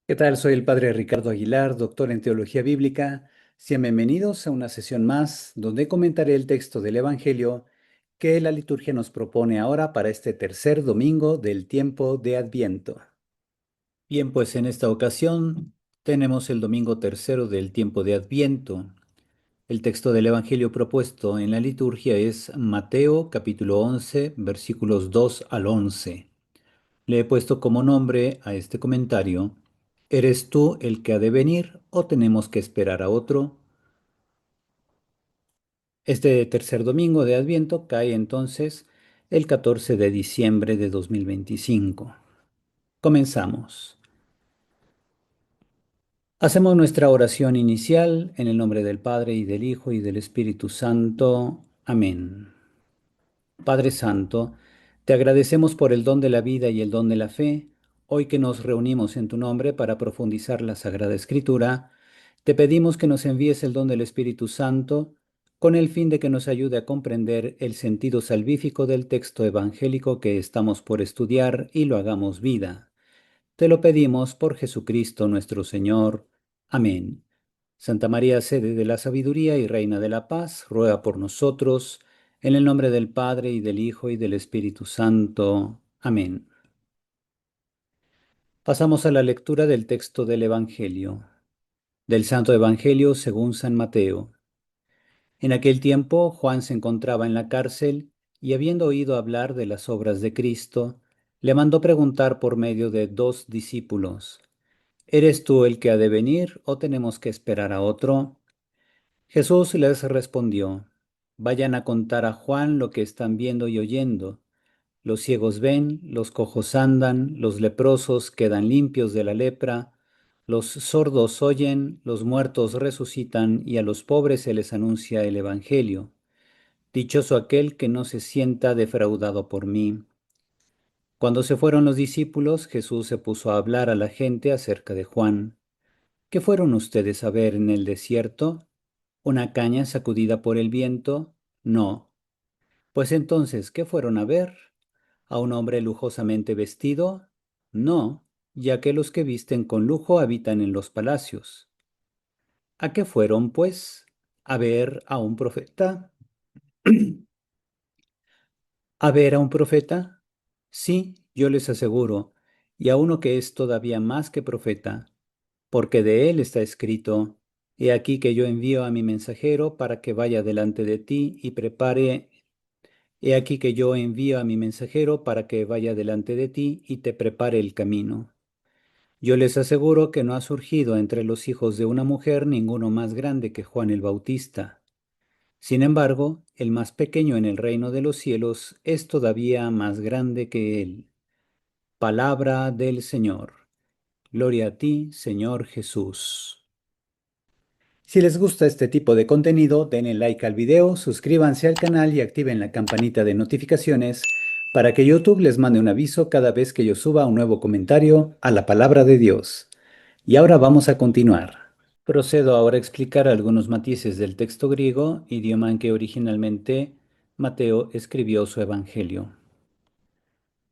¿Qué tal? Soy el padre Ricardo Aguilar, doctor en teología bíblica. Sean bienvenidos a una sesión más donde comentaré el texto del Evangelio que la liturgia nos propone ahora para este tercer domingo del tiempo de Adviento. Bien, pues en esta ocasión tenemos el domingo tercero del tiempo de Adviento. El texto del Evangelio propuesto en la liturgia es Mateo capítulo 11, versículos 2 al 11. Le he puesto como nombre a este comentario: ¿Eres tú el que ha de venir o tenemos que esperar a otro? Este tercer domingo de Adviento cae entonces el 14 de diciembre de 2025. Comenzamos. Hacemos nuestra oración inicial en el nombre del Padre y del Hijo y del Espíritu Santo. Amén. Padre Santo, te agradecemos por el don de la vida y el don de la fe. Hoy que nos reunimos en tu nombre para profundizar la Sagrada Escritura, te pedimos que nos envíes el don del Espíritu Santo con el fin de que nos ayude a comprender el sentido salvífico del texto evangélico que estamos por estudiar y lo hagamos vida. Te lo pedimos por Jesucristo nuestro Señor. Amén. Santa María, sede de la sabiduría y reina de la paz, ruega por nosotros, en el nombre del Padre y del Hijo y del Espíritu Santo. Amén. Pasamos a la lectura del texto del Evangelio. Del Santo Evangelio según San Mateo. En aquel tiempo Juan se encontraba en la cárcel y habiendo oído hablar de las obras de Cristo, le mandó preguntar por medio de dos discípulos: ¿Eres tú el que ha de venir o tenemos que esperar a otro? Jesús les respondió: Vayan a contar a Juan lo que están viendo y oyendo. Los ciegos ven, los cojos andan, los leprosos quedan limpios de la lepra, los sordos oyen, los muertos resucitan y a los pobres se les anuncia el Evangelio. Dichoso aquel que no se sienta defraudado por mí. Cuando se fueron los discípulos, Jesús se puso a hablar a la gente acerca de Juan. ¿Qué fueron ustedes a ver en el desierto? ¿Una caña sacudida por el viento? No. Pues entonces, ¿qué fueron a ver? ¿A un hombre lujosamente vestido? No, ya que los que visten con lujo habitan en los palacios. ¿A qué fueron, pues? ¿A ver a un profeta? ¿A ver a un profeta? Sí, yo les aseguro, y a uno que es todavía más que profeta, porque de él está escrito: He aquí que yo envío a mi mensajero para que vaya delante de ti y prepare. He aquí que yo envío a mi mensajero para que vaya delante de ti y te prepare el camino. Yo les aseguro que no ha surgido entre los hijos de una mujer ninguno más grande que Juan el Bautista. Sin embargo, el más pequeño en el reino de los cielos es todavía más grande que él. Palabra del Señor. Gloria a ti, Señor Jesús. Si les gusta este tipo de contenido, denle like al video, suscríbanse al canal y activen la campanita de notificaciones para que YouTube les mande un aviso cada vez que yo suba un nuevo comentario a la palabra de Dios. Y ahora vamos a continuar. Procedo ahora a explicar algunos matices del texto griego, idioma en que originalmente Mateo escribió su evangelio.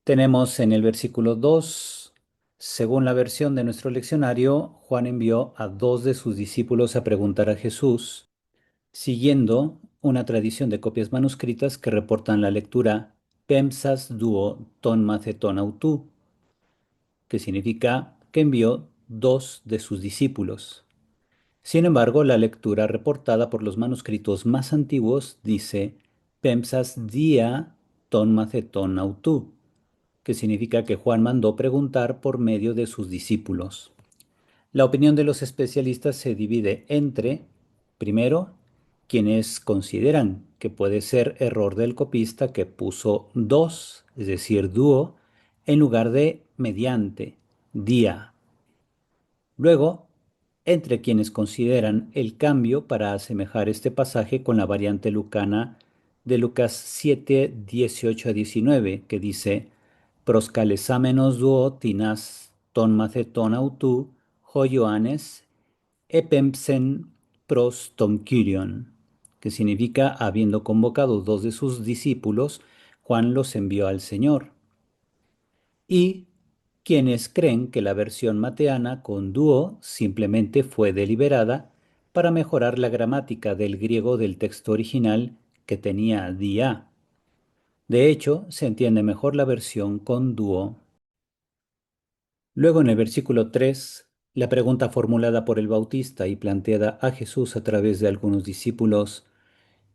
Tenemos en el versículo 2: según la versión de nuestro leccionario, Juan envió a dos de sus discípulos a preguntar a Jesús, siguiendo una tradición de copias manuscritas que reportan la lectura Pemsas duo ton maceton autou, que significa que envió dos de sus discípulos. Sin embargo, la lectura reportada por los manuscritos más antiguos dice Pemsas dia ton maceton autou, que significa que Juan mandó preguntar por medio de sus discípulos. La opinión de los especialistas se divide entre, primero, quienes consideran que puede ser error del copista que puso dos, es decir, dúo, en lugar de mediante, día. Luego, entre quienes consideran el cambio para asemejar este pasaje con la variante lucana de Lucas 7, 18 a 19, que dice: Proskalesámenos duo tinas ton maceton autou, ho Ioannes, epempsen pros ton Kyrion, que significa, habiendo convocado dos de sus discípulos, Juan los envió al Señor. Y quienes creen que la versión mateana con dúo simplemente fue deliberada para mejorar la gramática del griego del texto original que tenía dia. De hecho, se entiende mejor la versión con dúo. Luego en el versículo 3, la pregunta formulada por el Bautista y planteada a Jesús a través de algunos discípulos,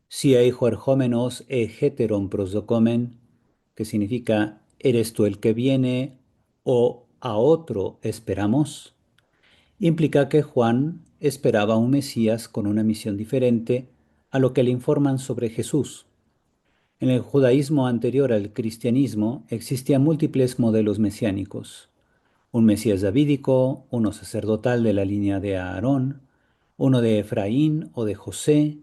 si eijo erjómenos e heteron prosocomen, que significa, ¿eres tú el que viene o a otro esperamos? Implica que Juan esperaba un Mesías con una misión diferente a lo que le informan sobre Jesús. En el judaísmo anterior al cristianismo existían múltiples modelos mesiánicos: un Mesías davídico, uno sacerdotal de la línea de Aarón, uno de Efraín o de José,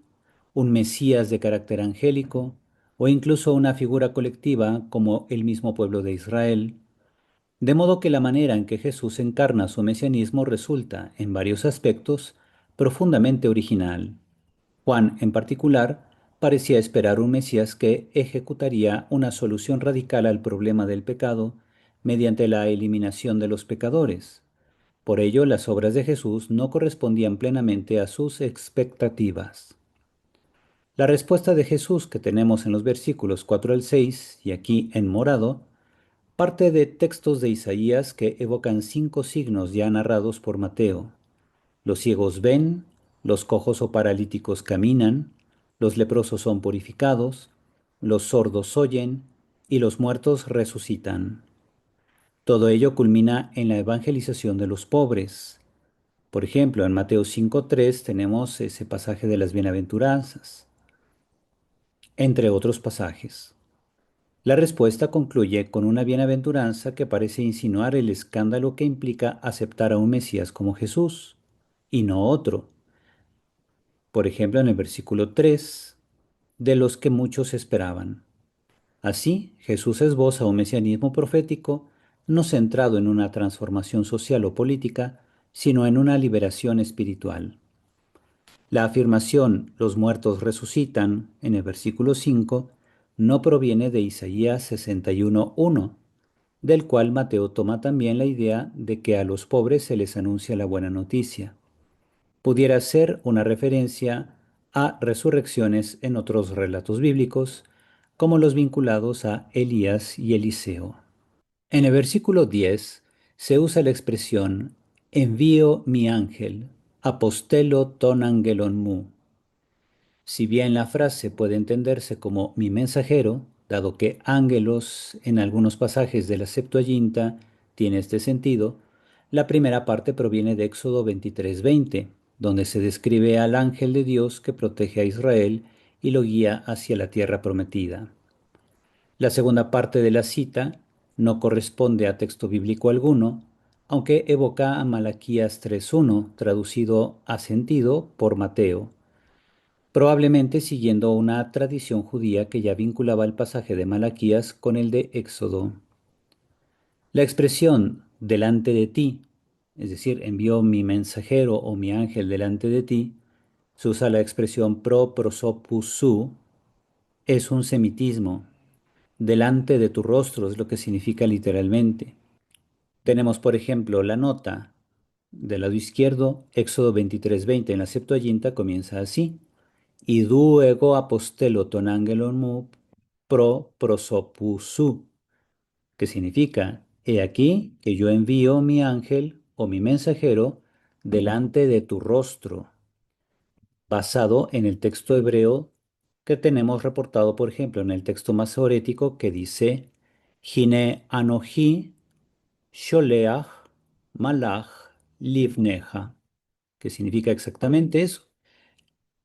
un Mesías de carácter angélico, o incluso una figura colectiva como el mismo pueblo de Israel. De modo que la manera en que Jesús encarna su mesianismo resulta, en varios aspectos, profundamente original. Juan, en particular, parecía esperar un Mesías que ejecutaría una solución radical al problema del pecado mediante la eliminación de los pecadores. Por ello, las obras de Jesús no correspondían plenamente a sus expectativas. La respuesta de Jesús que tenemos en los versículos 4 al 6 y aquí en morado, parte de textos de Isaías que evocan 5 signos ya narrados por Mateo. Los ciegos ven, los cojos o paralíticos caminan, los leprosos son purificados, los sordos oyen y los muertos resucitan. Todo ello culmina en la evangelización de los pobres. Por ejemplo, en Mateo 5:3 tenemos ese pasaje de las bienaventuranzas, entre otros pasajes. La respuesta concluye con una bienaventuranza que parece insinuar el escándalo que implica aceptar a un Mesías como Jesús y no otro. Por ejemplo, en el versículo 3, de los que muchos esperaban. Así, Jesús esboza un mesianismo profético no centrado en una transformación social o política, sino en una liberación espiritual. La afirmación "los muertos resucitan" en el versículo 5 no proviene de Isaías 61:1, del cual Mateo toma también la idea de que a los pobres se les anuncia la buena noticia. Pudiera ser una referencia a resurrecciones en otros relatos bíblicos, como los vinculados a Elías y Eliseo. En el versículo 10 se usa la expresión envío mi ángel, apostelo ton angelon mu. Si bien la frase puede entenderse como mi mensajero, dado que ángelos en algunos pasajes de la Septuaginta tiene este sentido, la primera parte proviene de Éxodo 23:20, donde se describe al ángel de Dios que protege a Israel y lo guía hacia la tierra prometida. La segunda parte de la cita no corresponde a texto bíblico alguno, aunque evoca a Malaquías 3:1, traducido a sentido por Mateo, probablemente siguiendo una tradición judía que ya vinculaba el pasaje de Malaquías con el de Éxodo. La expresión delante de ti, es decir, envió mi mensajero o mi ángel delante de ti, se usa la expresión prosopusú, es un semitismo. Delante de tu rostro es lo que significa literalmente. Tenemos, por ejemplo, la nota del lado izquierdo, Éxodo 23:20 en la Septuaginta comienza así: Idú ego apostelo ton angelon mu pro prosopusú, que significa, he aquí que yo envío mi ángel o mi mensajero delante de tu rostro, basado en el texto hebreo que tenemos reportado, por ejemplo, en el texto masorético que dice, Hine anoji sholeach malach livneja, que significa exactamente eso.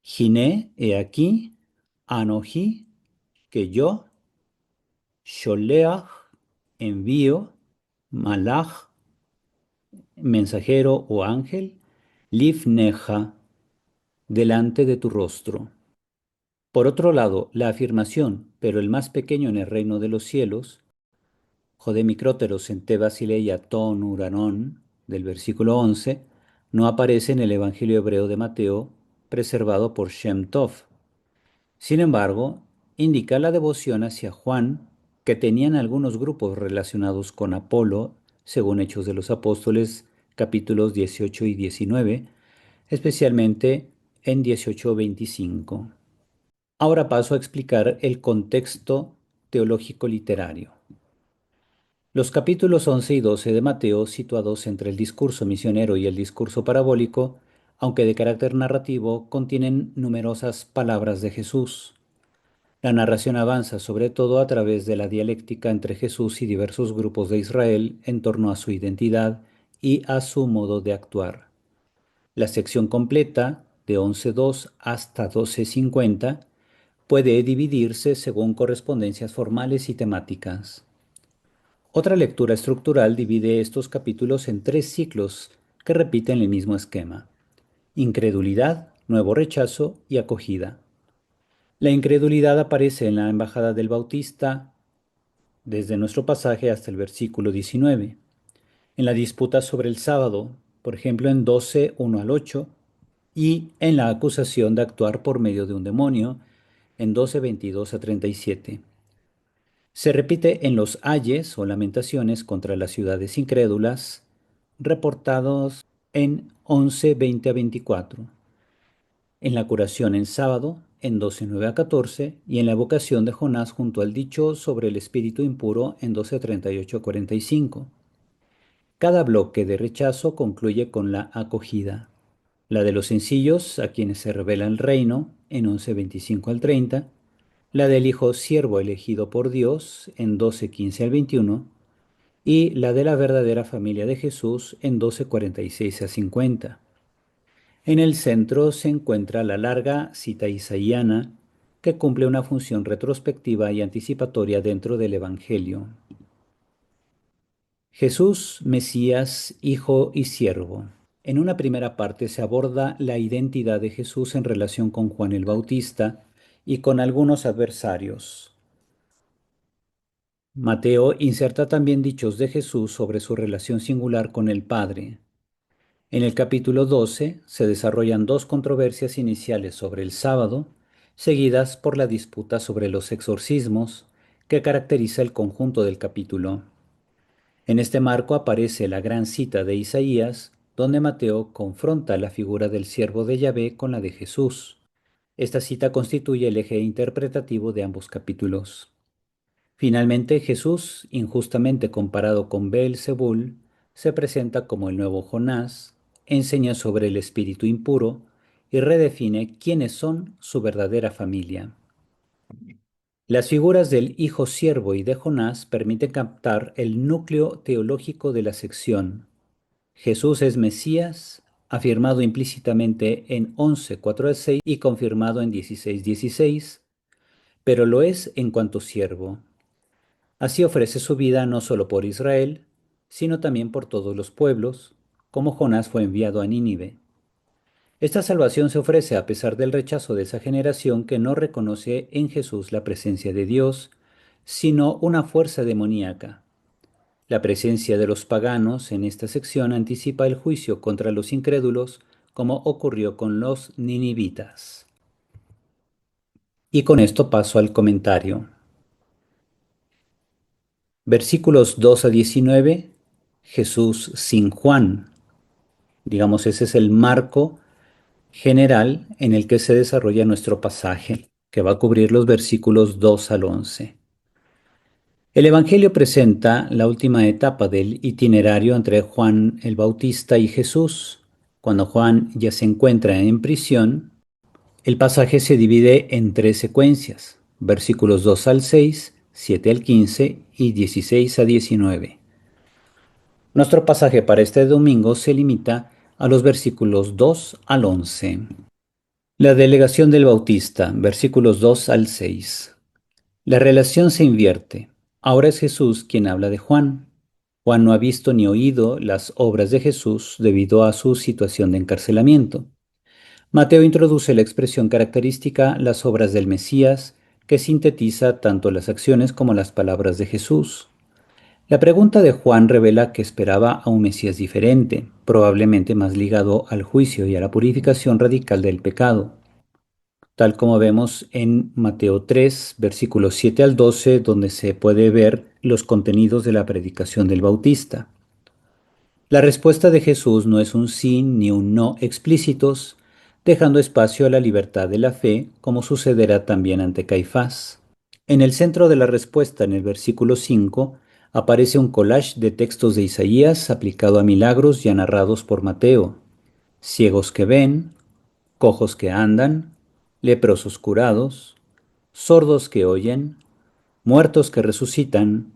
Hine, he aquí, anoji, que yo, sholeach, envío, malach, mensajero o ángel, livneja, delante de tu rostro. Por otro lado, la afirmación, pero el más pequeño en el reino de los cielos, Jodemicróteros en Te Basileia ton uranon, del versículo 11, no aparece en el Evangelio hebreo de Mateo, preservado por Shem Tov. Sin embargo, indica la devoción hacia Juan que tenían algunos grupos relacionados con Apolo según Hechos de los Apóstoles, capítulos 18 y 19, especialmente en 18-25. Ahora paso a explicar el contexto teológico literario. Los capítulos 11 y 12 de Mateo, situados entre el discurso misionero y el discurso parabólico, aunque de carácter narrativo, contienen numerosas palabras de Jesús. La narración avanza sobre todo a través de la dialéctica entre Jesús y diversos grupos de Israel en torno a su identidad y a su modo de actuar. La sección completa, de 11.2 hasta 12.50, puede dividirse según correspondencias formales y temáticas. Otra lectura estructural divide estos capítulos en tres ciclos que repiten el mismo esquema: incredulidad, nuevo rechazo y acogida. La incredulidad aparece en la embajada del Bautista desde nuestro pasaje hasta el versículo 19, en la disputa sobre el sábado, por ejemplo en 12:1 al 8, y en la acusación de actuar por medio de un demonio, en 12:22-37. Se repite en los ayes o lamentaciones contra las ciudades incrédulas, reportados en 11:20-24, en la curación en sábado, en 12:9-14, y en la evocación de Jonás junto al dicho sobre el espíritu impuro, en 12:38-45. Cada bloque de rechazo concluye con la acogida, la de los sencillos a quienes se revela el reino, en 11:25-30, la del Hijo siervo elegido por Dios, en 12:15-21, y la de la verdadera familia de Jesús, en 12:46-50. En el centro se encuentra la larga cita isaíana, que cumple una función retrospectiva y anticipatoria dentro del Evangelio. Jesús, Mesías, Hijo y Siervo. En una primera parte se aborda la identidad de Jesús en relación con Juan el Bautista y con algunos adversarios. Mateo inserta también dichos de Jesús sobre su relación singular con el Padre. En el capítulo 12 se desarrollan dos controversias iniciales sobre el sábado, seguidas por la disputa sobre los exorcismos, que caracteriza el conjunto del capítulo. En este marco aparece la gran cita de Isaías, donde Mateo confronta la figura del siervo de Yahvé con la de Jesús. Esta cita constituye el eje interpretativo de ambos capítulos. Finalmente, Jesús, injustamente comparado con Beelzebul, se presenta como el nuevo Jonás, enseña sobre el espíritu impuro y redefine quiénes son su verdadera familia. Las figuras del Hijo Siervo y de Jonás permiten captar el núcleo teológico de la sección. Jesús es Mesías, afirmado implícitamente en 11:4-6 y confirmado en 16:16, pero lo es en cuanto siervo. Así ofrece su vida no solo por Israel, sino también por todos los pueblos, como Jonás fue enviado a Nínive. Esta salvación se ofrece a pesar del rechazo de esa generación que no reconoce en Jesús la presencia de Dios, sino una fuerza demoníaca. La presencia de los paganos en esta sección anticipa el juicio contra los incrédulos, como ocurrió con los ninivitas. Y con esto paso al comentario. Versículos 2-19, Jesús sin Juan. Digamos, ese es el marco general en el que se desarrolla nuestro pasaje, que va a cubrir los versículos 2-11. El Evangelio presenta la última etapa del itinerario entre Juan el Bautista y Jesús. Cuando Juan ya se encuentra en prisión, el pasaje se divide en tres secuencias: versículos 2-6, 7-15 y 16-19. Nuestro pasaje para este domingo se limita a los versículos 2-11. La delegación del Bautista, versículos 2-6. La relación se invierte. Ahora es Jesús quien habla de Juan. Juan no ha visto ni oído las obras de Jesús debido a su situación de encarcelamiento. Mateo introduce la expresión característica las obras del Mesías, que sintetiza tanto las acciones como las palabras de Jesús. La pregunta de Juan revela que esperaba a un Mesías diferente, probablemente más ligado al juicio y a la purificación radical del pecado, tal como vemos en Mateo 3, versículos 7-12, donde se puede ver los contenidos de la predicación del Bautista. La respuesta de Jesús no es un sí ni un no explícitos, dejando espacio a la libertad de la fe, como sucederá también ante Caifás. En el centro de la respuesta, en el versículo 5, aparece un collage de textos de Isaías aplicado a milagros ya narrados por Mateo: ciegos que ven, cojos que andan, leprosos curados, sordos que oyen, muertos que resucitan,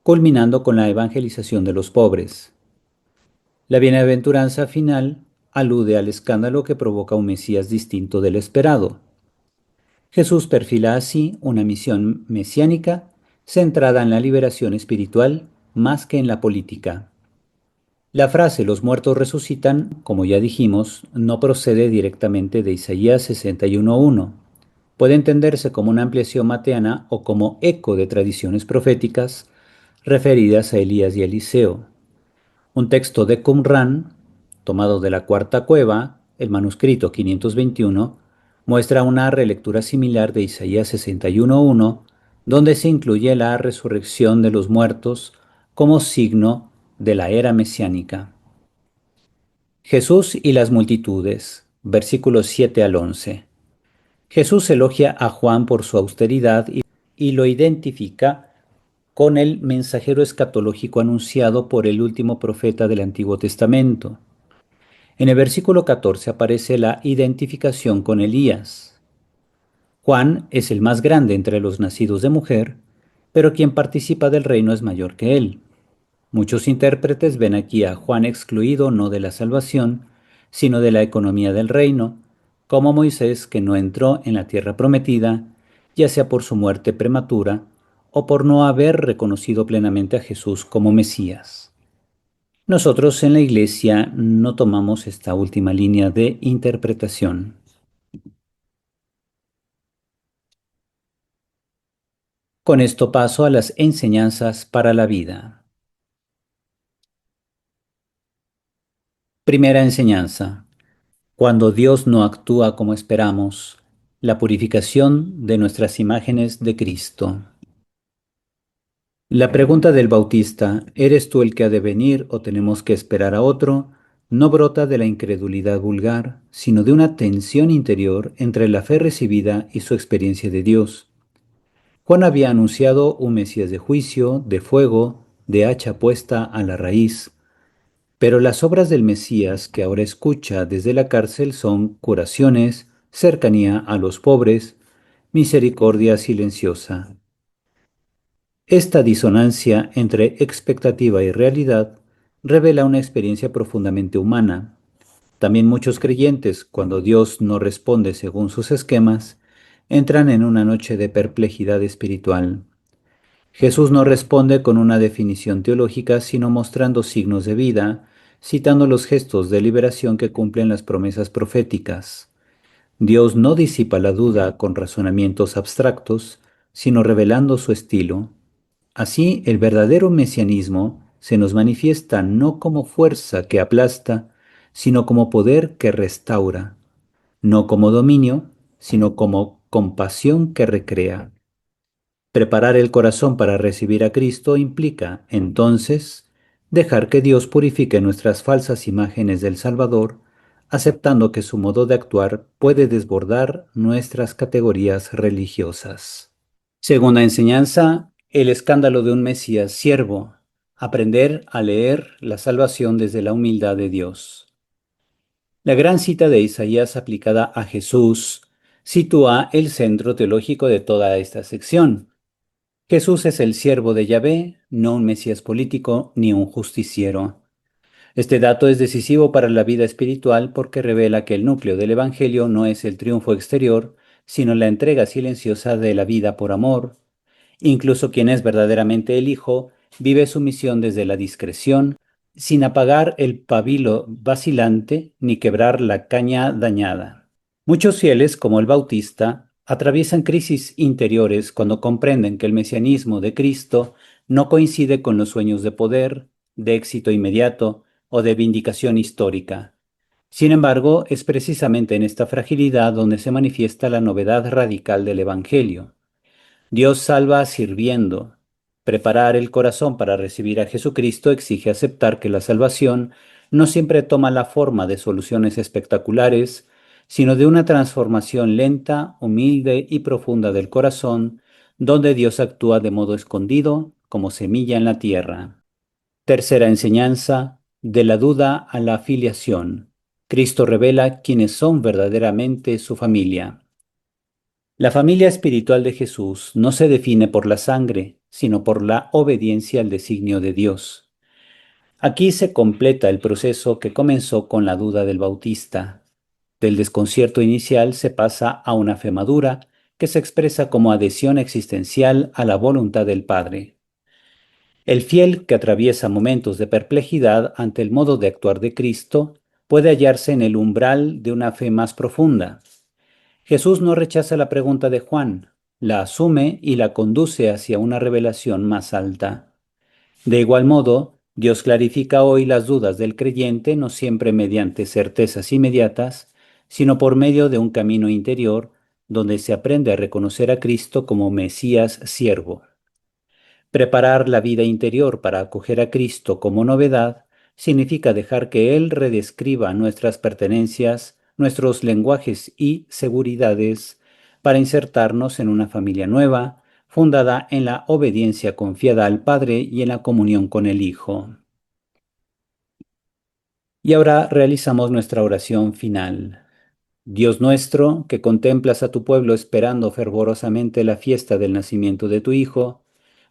culminando con la evangelización de los pobres. La bienaventuranza final alude al escándalo que provoca un Mesías distinto del esperado. Jesús perfila así una misión mesiánica centrada en la liberación espiritual más que en la política. La frase "los muertos resucitan", como ya dijimos, no procede directamente de Isaías 61:1. Puede entenderse como una ampliación mateana o como eco de tradiciones proféticas referidas a Elías y Eliseo. Un texto de Qumran, tomado de la Cuarta Cueva, el manuscrito 521, muestra una relectura similar de Isaías 61:1, donde se incluye la resurrección de los muertos como signo de la era mesiánica. Jesús y las multitudes, versículos 7 al 11. Jesús elogia a Juan por su austeridad y lo identifica con el mensajero escatológico anunciado por el último profeta del Antiguo Testamento. En el versículo 14 aparece la identificación con Elías. Juan es el más grande entre los nacidos de mujer, pero quien participa del reino es mayor que él. Muchos intérpretes ven aquí a Juan excluido no de la salvación, sino de la economía del reino, como Moisés, que no entró en la tierra prometida, ya sea por su muerte prematura o por no haber reconocido plenamente a Jesús como Mesías. Nosotros en la Iglesia no tomamos esta última línea de interpretación. Con esto paso a las enseñanzas para la vida. Primera enseñanza: cuando Dios no actúa como esperamos, la purificación de nuestras imágenes de Cristo. La pregunta del Bautista, ¿eres tú el que ha de venir o tenemos que esperar a otro?, no brota de la incredulidad vulgar, sino de una tensión interior entre la fe recibida y su experiencia de Dios. Juan había anunciado un Mesías de juicio, de fuego, de hacha puesta a la raíz. Pero las obras del Mesías que ahora escucha desde la cárcel son curaciones, cercanía a los pobres, misericordia silenciosa. Esta disonancia entre expectativa y realidad revela una experiencia profundamente humana. También muchos creyentes, cuando Dios no responde según sus esquemas, entran en una noche de perplejidad espiritual. Jesús no responde con una definición teológica, sino mostrando signos de vida, citando los gestos de liberación que cumplen las promesas proféticas. Dios no disipa la duda con razonamientos abstractos, sino revelando su estilo. Así, el verdadero mesianismo se nos manifiesta no como fuerza que aplasta, sino como poder que restaura, no como dominio, sino como compasión que recrea. Preparar el corazón para recibir a Cristo implica, entonces, dejar que Dios purifique nuestras falsas imágenes del Salvador, aceptando que su modo de actuar puede desbordar nuestras categorías religiosas. Segunda enseñanza: el escándalo de un Mesías siervo. Aprender a leer la salvación desde la humildad de Dios. La gran cita de Isaías aplicada a Jesús sitúa el centro teológico de toda esta sección. Jesús es el siervo de Yahvé, no un Mesías político ni un justiciero. Este dato es decisivo para la vida espiritual porque revela que el núcleo del Evangelio no es el triunfo exterior, sino la entrega silenciosa de la vida por amor. Incluso quien es verdaderamente el Hijo vive su misión desde la discreción, sin apagar el pabilo vacilante ni quebrar la caña dañada. Muchos fieles, como el Bautista, atraviesan crisis interiores cuando comprenden que el mesianismo de Cristo no coincide con los sueños de poder, de éxito inmediato o de vindicación histórica. Sin embargo, es precisamente en esta fragilidad donde se manifiesta la novedad radical del Evangelio. Dios salva sirviendo. Preparar el corazón para recibir a Jesucristo exige aceptar que la salvación no siempre toma la forma de soluciones espectaculares, sino de una transformación lenta, humilde y profunda del corazón, donde Dios actúa de modo escondido, como semilla en la tierra. Tercera enseñanza, de la duda a la filiación. Cristo revela quiénes son verdaderamente su familia. La familia espiritual de Jesús no se define por la sangre, sino por la obediencia al designio de Dios. Aquí se completa el proceso que comenzó con la duda del Bautista. Del desconcierto inicial se pasa a una fe madura que se expresa como adhesión existencial a la voluntad del Padre. El fiel que atraviesa momentos de perplejidad ante el modo de actuar de Cristo puede hallarse en el umbral de una fe más profunda. Jesús no rechaza la pregunta de Juan, la asume y la conduce hacia una revelación más alta. De igual modo, Dios clarifica hoy las dudas del creyente no siempre mediante certezas inmediatas, sino por medio de un camino interior donde se aprende a reconocer a Cristo como Mesías siervo. Preparar la vida interior para acoger a Cristo como novedad significa dejar que Él redescriba nuestras pertenencias, nuestros lenguajes y seguridades para insertarnos en una familia nueva, fundada en la obediencia confiada al Padre y en la comunión con el Hijo. Y ahora realizamos nuestra oración final. Dios nuestro, que contemplas a tu pueblo esperando fervorosamente la fiesta del nacimiento de tu Hijo,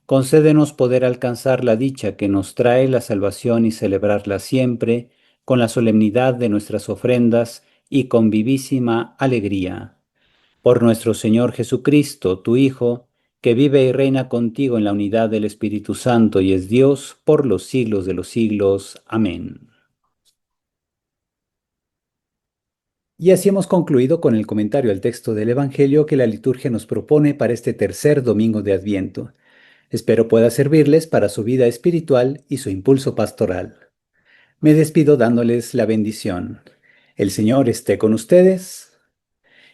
concédenos poder alcanzar la dicha que nos trae la salvación y celebrarla siempre con la solemnidad de nuestras ofrendas y con vivísima alegría. Por nuestro Señor Jesucristo, tu Hijo, que vive y reina contigo en la unidad del Espíritu Santo y es Dios por los siglos de los siglos. Amén. Y así hemos concluido con el comentario al texto del Evangelio que la liturgia nos propone para este tercer domingo de Adviento. Espero pueda servirles para su vida espiritual y su impulso pastoral. Me despido dándoles la bendición. El Señor esté con ustedes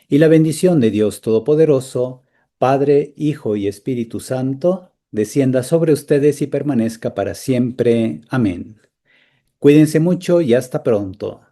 y la bendición de Dios Todopoderoso, Padre, Hijo y Espíritu Santo, descienda sobre ustedes y permanezca para siempre. Amén. Cuídense mucho y hasta pronto.